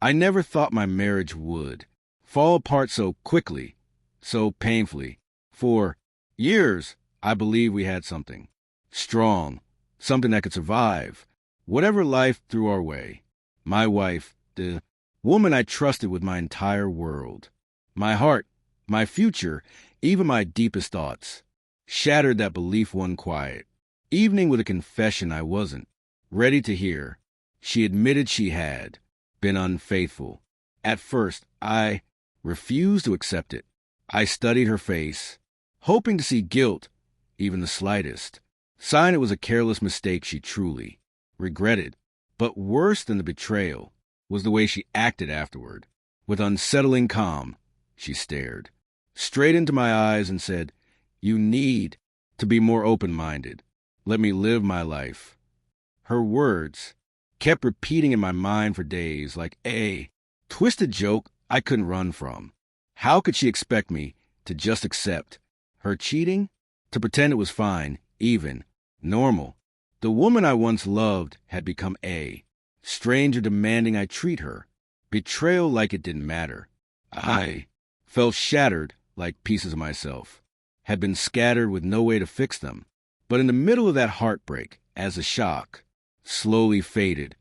I never thought my marriage would fall apart so quickly, so painfully. For years, I believed we had something strong, something that could survive whatever life threw our way. My wife, the woman I trusted with my entire world, my heart, my future, even my deepest thoughts, shattered that belief one quiet evening with a confession I wasn't ready to hear. She admitted she had been unfaithful. At first, I refused to accept it. I studied her face, hoping to see guilt, even the slightest sign it was a careless mistake she truly regretted. But worse than the betrayal was the way she acted afterward. With unsettling calm, she stared straight into my eyes and said, "You need to be more open-minded. Let me live my life." Her words kept repeating in my mind for days like a twisted joke I couldn't run from. How could she expect me to just accept her cheating? To pretend it was fine, even normal? The woman I once loved had become a stranger demanding I treat her betrayal like it didn't matter. I felt shattered like pieces of myself had been scattered with no way to fix them. But in the middle of that heartbreak, as the shock slowly faded,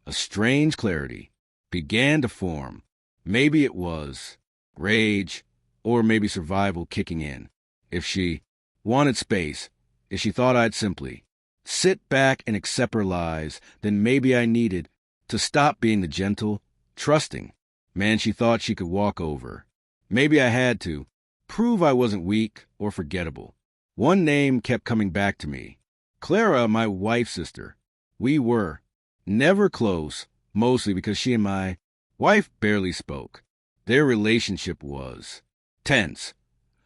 a strange clarity began to form. Maybe it was rage, or maybe survival kicking in. If she wanted space, if she thought I'd simply sit back and accept her lies, then maybe I needed to stop being the gentle, trusting man she thought she could walk over. Maybe I had to prove I wasn't weak or forgettable. One name kept coming back to me. Clara, my wife's sister. We were never close, mostly because she and my wife barely spoke. Their relationship was tense,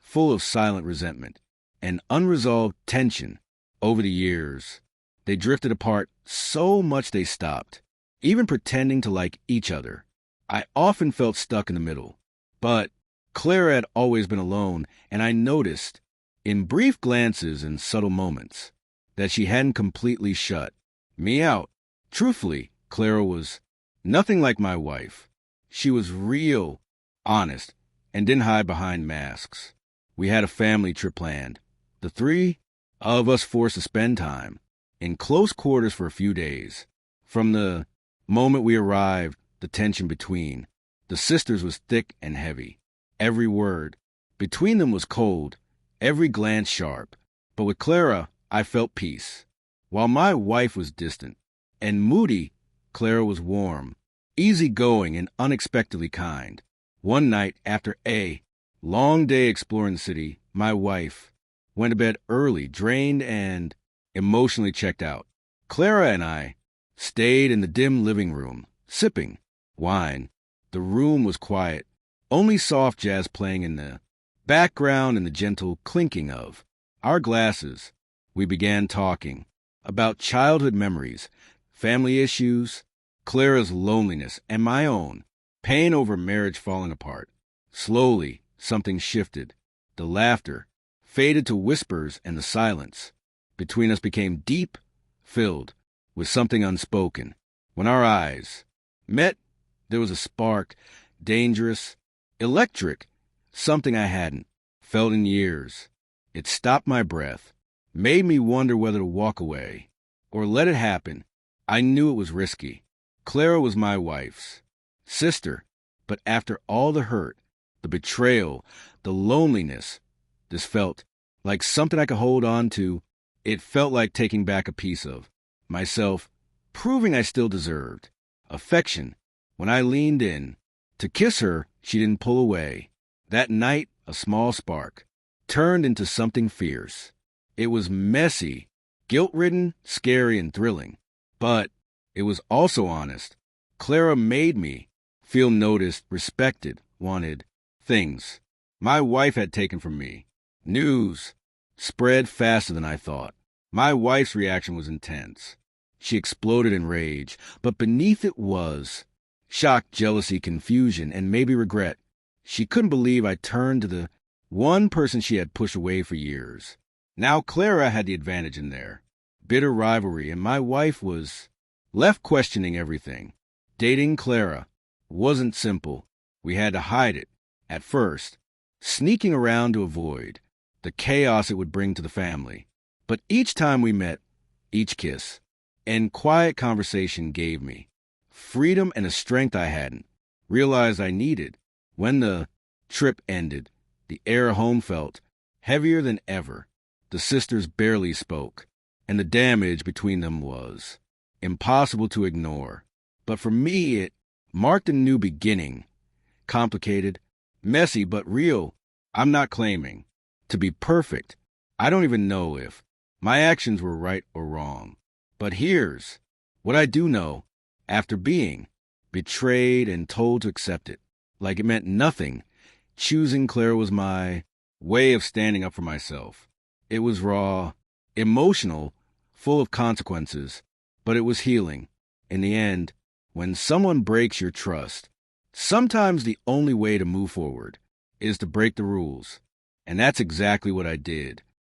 full of silent resentment and unresolved tension. Over the years, they drifted apart so much they stopped even pretending to like each other. I often felt stuck in the middle, but Clara had always been alone, and I noticed in brief glances and subtle moments that she hadn't completely shut me out. Truthfully, Clara was nothing like my wife. She was real, honest, and didn't hide behind masks. We had a family trip planned. The three of us forced to spend time in close quarters for a few days. From the moment we arrived, the tension between the sisters was thick and heavy. Every word between them was cold, every glance sharp. But with Clara, I felt peace. While my wife was distant and moody, Clara was warm, easygoing, and unexpectedly kind. One night, after a long day exploring the city, my wife went to bed early, drained and emotionally checked out. Clara and I stayed in the dim living room, sipping wine. The room was quiet, only soft jazz playing in the background and the gentle clinking of our glasses. We began talking about childhood memories, family issues, Clara's loneliness, and my own pain over marriage falling apart. Slowly, something shifted. The laughter faded to whispers, and the silence between us became deep, filled with something unspoken. When our eyes met, there was a spark, dangerous, electric, something I hadn't felt in years. It stopped my breath, made me wonder whether to walk away or let it happen. I knew it was risky. Clara was my wife's sister, but after all the hurt, the betrayal, the loneliness, this felt like something I could hold on to. It felt like taking back a piece of myself, proving I still deserved affection. When I leaned in to kiss her, she didn't pull away. That night, a small spark turned into something fierce. It was messy, guilt-ridden, scary, and thrilling. But it was also honest. Clara made me feel noticed, respected, wanted things my wife had taken from me. News spread faster than I thought. My wife's reaction was intense. She exploded in rage, but beneath it was shock, jealousy, confusion, and maybe regret. She couldn't believe I turned to the one person she had pushed away for years. Now Clara had the advantage in there. Bitter rivalry, and my wife was left questioning everything. Dating Clara wasn't simple. We had to hide it, at first, sneaking around to avoid the chaos it would bring to the family. But each time we met, each kiss and quiet conversation gave me freedom and a strength I hadn't realized I needed. When the trip ended, the air home felt heavier than ever. The sisters barely spoke, and the damage between them was impossible to ignore. But for me, it marked a new beginning. Complicated, messy, but real. I'm not claiming to be perfect. I don't even know if my actions were right or wrong. But here's what I do know. After being betrayed and told to accept it, like it meant nothing, choosing Claire was my way of standing up for myself. It was raw, emotional, full of consequences, but it was healing. In the end, when someone breaks your trust, sometimes the only way to move forward is to break the rules. And that's exactly what I did.